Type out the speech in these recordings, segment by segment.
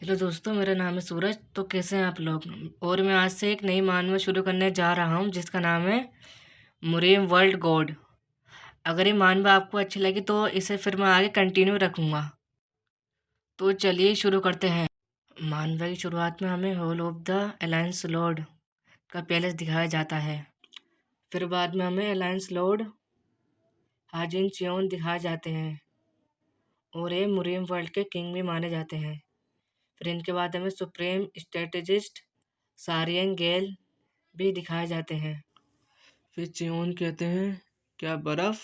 Hello दोस्तों, मेरा नाम है सूरज। तो कैसे हैं आप लोग? और मैं आज से एक नई मानवा शुरू करने जा रहा हूं जिसका नाम है मुरेम वर्ल्ड गॉड। अगर ये मानवा आपको अच्छी लगी तो इसे फिर मैं आगे कंटिन्यू रखूंगा। तो चलिए शुरू करते हैं। मानवा की शुरुआत में हमें hall of the alliance Lord का पैलेस दिखाया जाता है। फिर बाद में हमें अलायंस लॉर्ड हाजिन चियोन दिखाए जाते हैं और ये मुरेम वर्ल्ड के किंग भी माने जाते हैं। फिर इनके बाद हमें सुप्रीम स्ट्रेटेजिस्ट सारियन गेल भी दिखाए जाते हैं। फिर चियोन कहते हैं, क्या बर्फ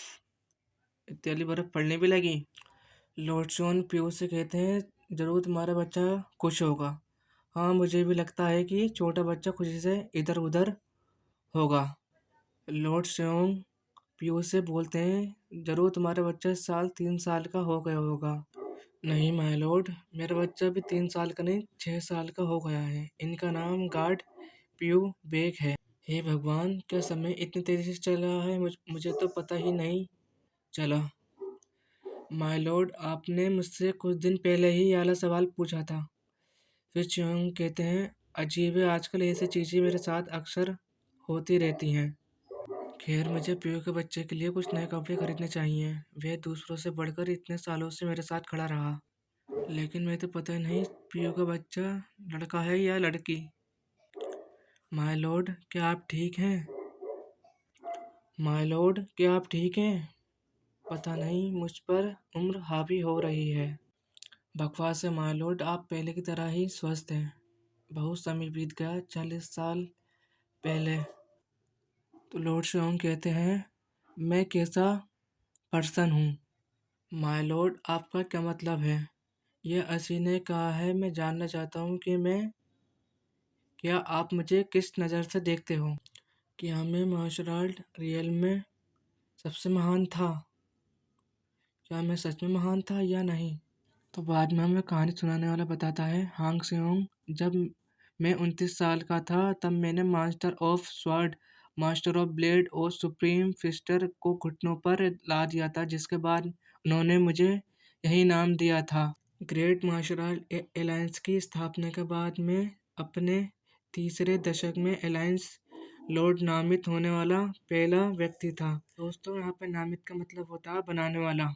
इतनी बर्फ पड़ने भी लगी? लॉर्ड शॉन पीयू से कहते हैं, जरूर तुम्हारा बच्चा खुश होगा। हाँ, मुझे भी लगता है कि छोटा बच्चा खुशी से इधर उधर होगा। लॉर्ड शॉन पीयू से बोलते हैं, जरूर तुम्हारा बच्चा इस साल 3 साल का हो गया होगा। नहीं माय लॉर्ड, मेरा बच्चा भी 3 साल का नहीं 6 साल का हो गया है। इनका नाम गार्ड पीयू बेक है। हे भगवान, क्या समय इतनी तेजी से चल रहा है, मुझे तो पता ही नहीं चला। माय लॉर्ड, आपने मुझसे कुछ दिन पहले ही ये वाला सवाल पूछा था। फिर चियांग कहते हैं, अजीब है, आजकल ऐसी चीजें मेरे साथ अक्सर होती रहती हैं। खैर, मुझे पीयू के बच्चे के लिए कुछ नए कपड़े खरीदने चाहिए। वह दूसरों से बढ़कर इतने सालों से मेरे साथ खड़ा रहा, लेकिन मुझे तो पता ही नहीं पीयू का बच्चा लड़का है या लड़की। माय लॉर्ड, क्या आप ठीक हैं? माय लॉर्ड, क्या आप ठीक हैं? पता नहीं, मुझ पर उम्र हावी हो रही है। बकवास है माय लॉर्ड, आप पहले की तरह ही स्वस्थ हैं। बहुत समय बीत गया, 40 साल पहले। तो लॉर्ड शोंग कहते हैं, मैं कैसा पर्सन हूँ? माय लॉर्ड, आपका क्या मतलब है? यह असी ने कहा है। मैं जानना चाहता हूँ कि मैं क्या आप मुझे किस नज़र से देखते हो? क्या मैं मार्शल आर्ट रियल में सबसे महान था? क्या मैं सच में महान था या नहीं? तो बाद में हमें कहानी सुनाने वाला बताता है, हांग सेओंग, जब मैं 29 साल का था तब मैंने master of sword, master of blade और सुप्रीम फिस्टर को घुटनों पर ला दिया था, जिसके बाद उन्होंने मुझे यही नाम दिया था। ग्रेट मार्शल आर्ट अलायंस की स्थापना के बाद मैं अपने तीसरे दशक में अलायंस लॉर्ड नामित होने वाला पहला व्यक्ति था। दोस्तों, यहाँ पे नामित का मतलब होता है बनाने वाला।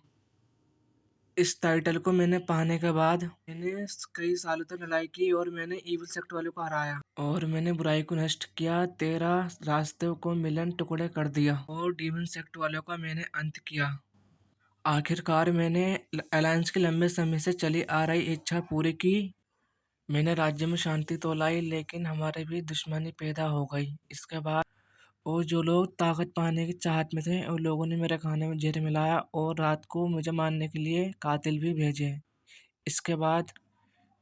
इस टाइटल को मैंने पाने के बाद मैंने कई सालों तक लड़ाई की और मैंने इविल सेक्ट वालों को हराया और मैंने बुराई को नष्ट किया। 13 रास्तों को मिलन टुकड़े कर दिया और डीमन सेक्ट वालों का मैंने अंत किया। आखिरकार मैंने अलायंस की लंबे समय से चली आ रही इच्छा पूरी की। मैंने राज्य में शांति तो लाई, लेकिन हमारे भी दुश्मनी पैदा हो गई। इसके बाद और जो लोग ताकत पाने की चाहत में थे, उन लोगों ने मेरे खाने में जहर मिलाया और रात को मुझे मारने के लिए कातिल भी भेजे। इसके बाद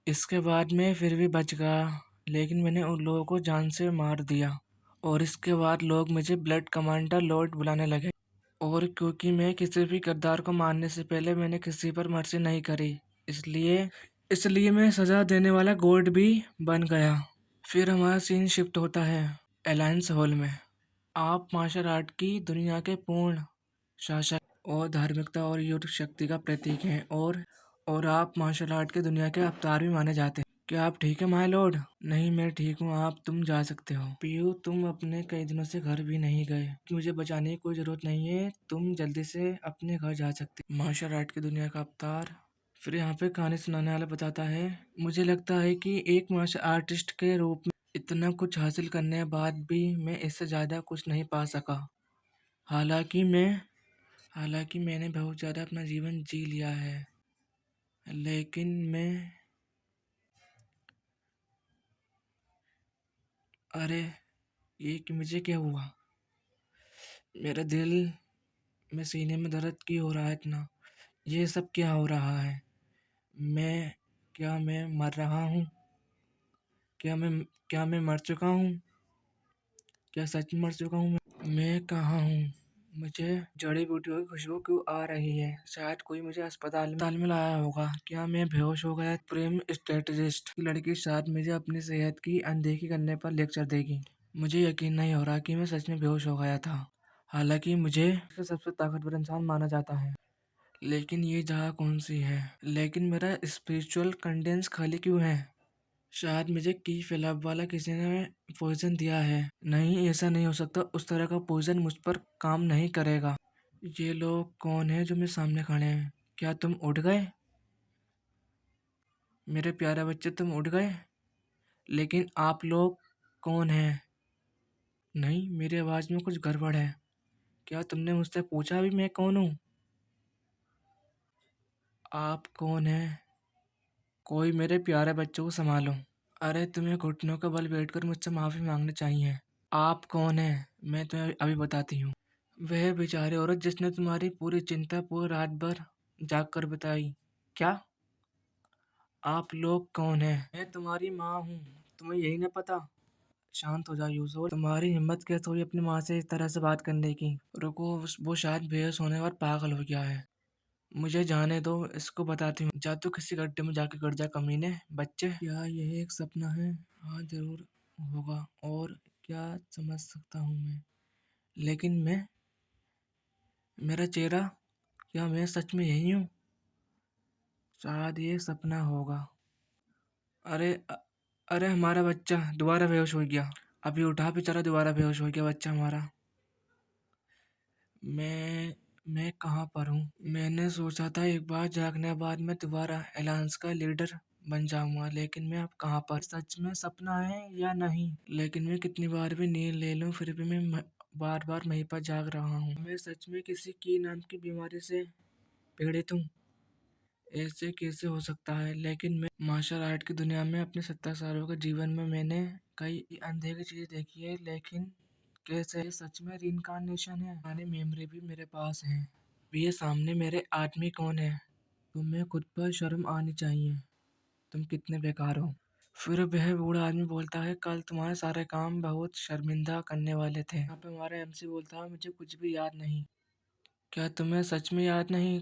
इसके बाद मैं फिर भी बच गया, लेकिन मैंने उन लोगों को जान से मार दिया और इसके बाद लोग मुझे ब्लड कमांडर लॉर्ड बुलाने लगे। और क्योंकि मैं किसी भी गद्दार को मारने से पहले मैंने किसी पर मर्जी नहीं करी, इसलिए इसलिए मैं सजा देने वाला गॉड भी बन गया। फिर हमारा सीन शिफ्ट होता है अलायंस हॉल में। आप मार्शल आर्ट की दुनिया के पूर्ण शासक और धार्मिकता और युद्ध शक्ति का प्रतीक हैं, और आप मार्शल आर्ट की दुनिया के अवतार भी माने जाते हैं। क्या आप ठीक है माय लॉर्ड? नहीं, मैं ठीक हूँ। आप तुम जा सकते हो। पीयू, तुम अपने कई दिनों से घर भी नहीं गए। मुझे बचाने की कोई जरूरत नहीं है, तुम जल्दी से अपने घर जा सकते हो। मार्शल आर्ट की दुनिया का अवतार। फिर यहाँ पे कहानी सुनाने वाला बताता है, मुझे लगता है कि एक मार्शल आर्टिस्ट के रूप में इतना कुछ हासिल करने के बाद भी मैं इससे ज़्यादा कुछ नहीं पा सका। हालांकि मैं हालांकि मैंने बहुत ज़्यादा अपना जीवन जी लिया है, लेकिन मैं अरे, ये कि मुझे क्या हुआ? मेरे दिल में सीने में दर्द क्यों हो रहा है इतना? ये सब क्या हो रहा है? मैं क्या मैं मर रहा हूँ? क्या मैं मर चुका हूँ? क्या सच में मर चुका हूँ मैं कहाँ हूँ? मुझे जड़ी बूटियों की खुशबू क्यों आ रही है? शायद कोई मुझे अस्पताल में लाया होगा। क्या मैं बेहोश हो गया? प्रेम स्ट्रेटेजिस्ट की लड़की शायद मुझे अपनी सेहत की अनदेखी करने पर लेक्चर देगी। मुझे यकीन नहीं हो रहा कि मैं सच में बेहोश हो गया था। हालांकि मुझे सबसे ताकतवर इंसान माना जाता है, लेकिन ये जगह कौन सी है? लेकिन मेरा स्पिरिचुअल कंटेंस खाली क्यों है? शायद मुझे की फैलाव वाला किसी ने पॉइजन दिया है। नहीं, ऐसा नहीं हो सकता। उस तरह का पॉइजन मुझ पर काम नहीं करेगा। ये लोग कौन है जो मेरे सामने खड़े हैं? क्या तुम उठ गए? मेरे प्यारे बच्चे, तुम उठ गए? लेकिन आप लोग कौन हैं? नहीं, मेरी आवाज़ में कुछ गड़बड़ है। क्या तुमने मुझसे पूछा भी मैं कौन हूँ? आप कौन हैं? कोई मेरे प्यारे बच्चों को संभालो। अरे, तुम्हें घुटनों का बल बैठकर मुझसे माफ़ी मांगनी चाहिए। आप कौन हैं? मैं तुम्हें अभी बताती हूँ। वह बेचारी औरत जिसने तुम्हारी पूरी चिंता पूरी रात भर जाग कर बताई। क्या? आप लोग कौन हैं? मैं तुम्हारी माँ हूँ। तुम्हें यही ना पता? शांत हो जाओ यूसुफ। तुम्हारी हिम्मत कैसे हुई अपनी माँ से इस तरह से बात करने की? रुको, वो शायद बेहोश होने और पागल हो गया है। मुझे जाने दो, इसको बताती हूँ। जा तू किसी गड्ढे में जाके गिर जा कमीने बच्चे। क्या यह एक सपना है? हाँ, जरूर होगा। और क्या समझ सकता हूँ मैं? लेकिन मेरा चेहरा, क्या मैं सच में यही हूँ? शायद ये सपना होगा। अरे अरे, हमारा बच्चा दोबारा बेहोश हो गया। अभी उठा बेचारा, दोबारा बेहोश हो गया बच्चा हमारा। मैं कहाँ पर हूँ? मैंने सोचा था एक बार जागने के बाद मैं दोबारा एलायंस का लीडर बन जाऊंगा, लेकिन मैं अब कहाँ पर? सच में सपना है या नहीं? लेकिन मैं कितनी बार भी नींद ले लूं, फिर भी मैं बार बार वहीं पर जाग रहा हूँ। मैं सच में किसी की नाम की बीमारी से पीड़ित हूँ? ऐसे कैसे हो सकता है? लेकिन मैं मार्शल आर्ट की दुनिया में अपने 70 सालों के जीवन में मैंने कई अनदेखी चीजें देखी है, लेकिन कैसे ये सच में रीइंकार्नेशन है? पुरानी मेमोरी भी मेरे पास है। ये सामने मेरे आदमी कौन है? तुम्हें खुद पर शर्म आनी चाहिए। तुम कितने बेकार हो। फिर वह बूढ़ा आदमी बोलता है, कल तुम्हारे सारे काम बहुत शर्मिंदा करने वाले थे। यहाँ पे हमारा एमसी बोलता है, मुझे कुछ भी याद नहीं। क्या तुम्हें सच में याद नहीं?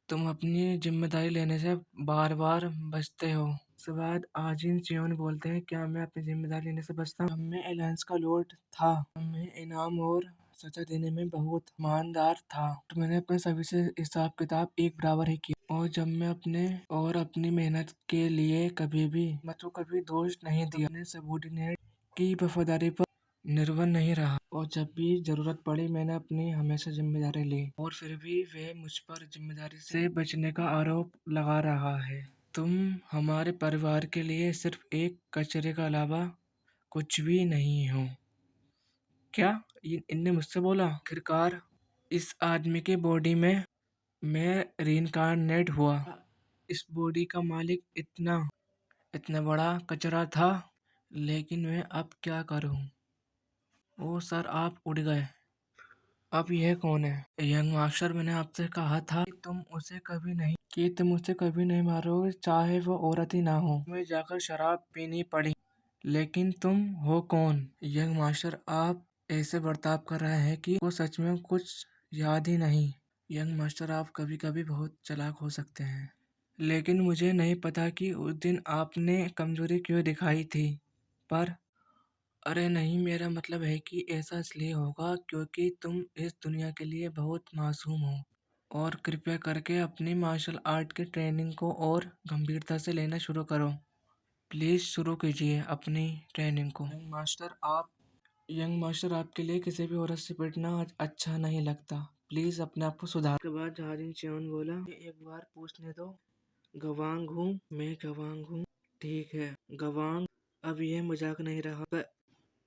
तुम अपनी जिम्मेदारी लेने से बार बार बचते हो। उसके बाद आजिन चियोन बोलते हैं, क्या मैं अपनी जिम्मेदारी लेने से बचता हूँ? जब मैं एलायंस का लॉर्ड था, तब मैं इनाम और सजा देने में बहुत ईमानदार था। तो मैंने अपने सभी से हिसाब किताब एक बराबर ही किया, और जब मैं अपनी मेहनत के लिए कभी भी मतलब कभी दोष नहीं दिया। अपने सबॉर्डिनेट की वफादारी पर निर्भर नहीं रहा, और जब भी जरूरत पड़ी मैंने अपनी हमेशा जिम्मेदारी ली। और फिर भी वे मुझ पर जिम्मेदारी से बचने का आरोप लगा रहा है। तुम हमारे परिवार के लिए सिर्फ एक कचरे के अलावा कुछ भी नहीं हो। क्या? इनने मुझसे बोला? आखिरकार इस आदमी के बॉडी में मैं रीइंकार्नेट हुआ। इस बॉडी का मालिक इतना इतना बड़ा कचरा था, लेकिन मैं अब क्या करूं? ओ सर, आप उड़ गए। अब यह कौन है? यंग मास्टर, मैंने आपसे कहा था कि तुम उसे कभी नहीं मारोगे, चाहे वो औरत ही ना हो। तुम्हें जाकर शराब पीनी पड़ी। लेकिन तुम हो कौन? यंग मास्टर, आप ऐसे बर्ताव कर रहे हैं कि वो सच में कुछ याद ही नहीं। यंग मास्टर, आप कभी कभी बहुत चालाक हो सकते हैं, लेकिन मुझे नहीं पता कि उस दिन आपने कमजोरी क्यों दिखाई थी। पर अरे नहीं, मेरा मतलब है कि ऐसा इसलिए होगा क्योंकि तुम इस दुनिया के लिए बहुत मासूम हो। और कृपया करके अपनी मार्शल आर्ट की ट्रेनिंग को और गंभीरता से लेना शुरू करो। प्लीज़ शुरू कीजिए अपनी ट्रेनिंग को। यंग मास्टर, आपके लिए किसी भी औरत से पिटना अच्छा नहीं लगता। प्लीज़ अपने आप को सुधार। के बाद जहाजिन चियोन बोला, एक बार पूछने दो। गवांग हूँ, मैं गवांग हूँ। ठीक है गवांग, अब ये मजाक नहीं रहा।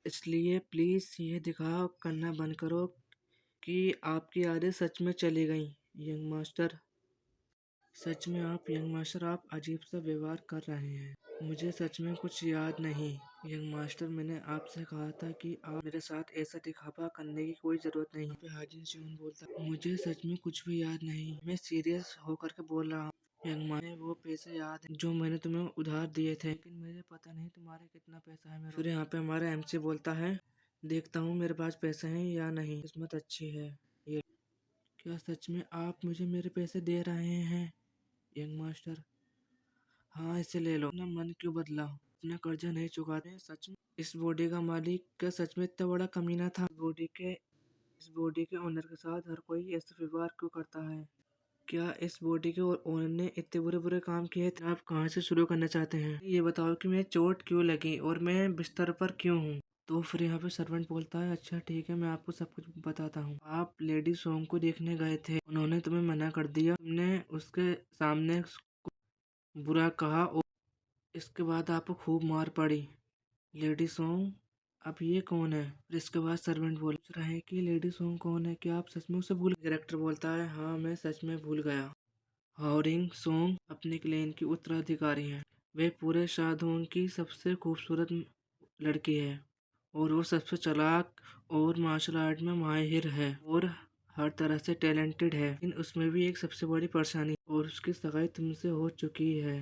इसलिए प्लीज ये दिखावा करना बंद करो कि आपकी यादें सच में चली गईं। यंग मास्टर, आप अजीब सा व्यवहार कर रहे हैं। मुझे सच में कुछ याद नहीं। यंग मास्टर, मैंने आपसे कहा था कि आप मेरे साथ ऐसा दिखावा करने की कोई जरूरत नहीं है। हाजिन शिवन बोलता, मुझे सच में कुछ भी याद नहीं। मैं सीरियस होकर के बोल रहा हूँ। यंग मास्टर, वो पैसे याद है जो मैंने तुम्हें उधार दिए थे, लेकिन मुझे पता नहीं तुम्हारे कितना पैसा है। फिर यहाँ पे हमारा एमसी बोलता है, देखता हूँ मेरे पास पैसे हैं या नहीं। किस्मत अच्छी है ये। क्या सच में आप मुझे मेरे पैसे दे रहे हैं? यंग मास्टर, हाँ, इसे ले लो। अपना मन क्यों बदला? अपना कर्जा नहीं चुकाते? सच में इस बॉडी का मालिक क्या सच में इतना बड़ा कमीना था? इस बॉडी के ओनर के साथ हर कोई ऐसा व्यवहार क्यों करता है? क्या इस बॉडी के और ओनर ने इतने बुरे बुरे काम किए थे? आप कहाँ से शुरू करना चाहते हैं? ये बताओ कि मैं चोट क्यों लगी और मैं बिस्तर पर क्यों हूँ? तो फिर यहाँ पे सर्वेंट बोलता है, अच्छा ठीक है, मैं आपको सब कुछ बताता हूँ। आप लेडी सॉन्ग को देखने गए थे, उन्होंने तुम्हें मना कर दिया, तुमने उसके सामने उसको बुरा कहा और इसके बाद आपको खूब मार पड़ी। लेडी सॉन्ग, अब ये कौन है? फिर इसके बाद सर्वेंट बोल रहा है कि लेडी सॉन्ग कौन है, क्या आप सच में उसे भूल? डायरेक्टर बोलता है, हाँ मैं सच में भूल गया। हावरिंग सॉन्ग अपने क्लेन की उत्तराधिकारी हैं। वे पूरे शाहदोंग की सबसे खूबसूरत लड़की है और वो सबसे चालाक और मार्शल आर्ट में माहिर है और हर तरह से टैलेंटेड है। लेकिन उसमें भी एक सबसे बड़ी परेशानी, और उसकी सगाई तुमसे हो चुकी है।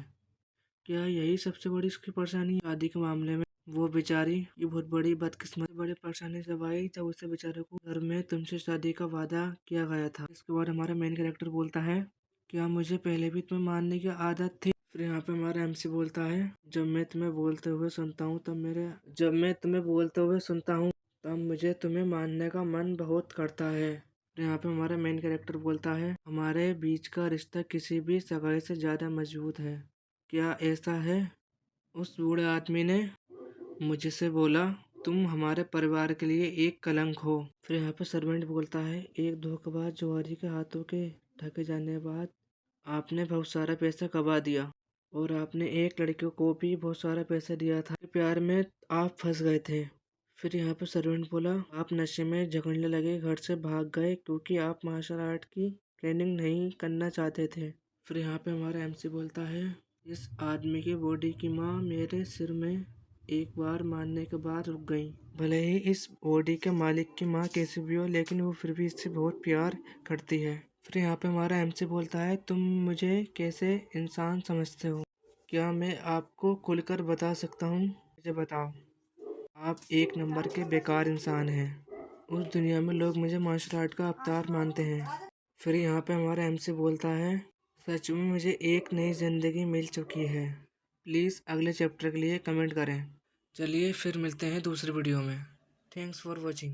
क्या यही सबसे बड़ी उसकी परेशानी है शादी के मामले में? वो बेचारी ये बहुत बड़ी बदकिस्मत, बड़ी परेशानी जब आई जब उसे बेचारे को घर में तुमसे शादी का वादा किया गया था। इसके बाद हमारा मेन कैरेक्टर बोलता है, क्या मुझे पहले भी तुम्हें मानने की आदत थी? फिर यहाँ पे हमारा एमसी बोलता है, जब मैं तुम्हें बोलते हुए सुनता हूँ तब मुझे तुम्हें मानने का मन बहुत करता है। फिर यहाँ पे हमारा मेन कैरेक्टर बोलता है, हमारे बीच का रिश्ता किसी भी सगाई से ज्यादा मजबूत है। क्या ऐसा है? उस बूढ़े आदमी ने मुझसे बोला, तुम हमारे परिवार के लिए एक कलंक हो। फिर यहाँ पे सर्वेंट बोलता है, एक धोखेबाज जुआरी के हाथों के ठगे जाने के बाद आपने बहुत सारा पैसा कमा दिया और आपने एक लड़के को भी बहुत सारा पैसा दिया था। प्यार में आप फंस गए थे। फिर यहाँ पे सर्वेंट बोला, आप नशे में झगड़ने लगे, घर से भाग गए क्योंकि आप मार्शल आर्ट की ट्रेनिंग नहीं करना चाहते थे। फिर यहाँ पे हमारा एमसी बोलता है, इस आदमी की बॉडी की माँ मेरे सिर में एक बार मारने के बाद रुक गई। भले ही इस बॉडी के मालिक की माँ कैसी भी हो, लेकिन वो फिर भी इससे बहुत प्यार करती है। फिर यहाँ पे हमारा एमसी बोलता है, तुम मुझे कैसे इंसान समझते हो? क्या मैं आपको खुलकर बता सकता हूँ? मुझे बताओ। आप एक नंबर के बेकार इंसान हैं। उस दुनिया में लोग मुझे मार्शल आर्ट का अवतार मानते हैं। फिर यहाँ पे हमारा एमसी बोलता है, सच में मुझे एक नई जिंदगी मिल चुकी है। प्लीज़ अगले चैप्टर के लिए कमेंट करें। चलिए फिर मिलते हैं दूसरी वीडियो में। Thanks for watching.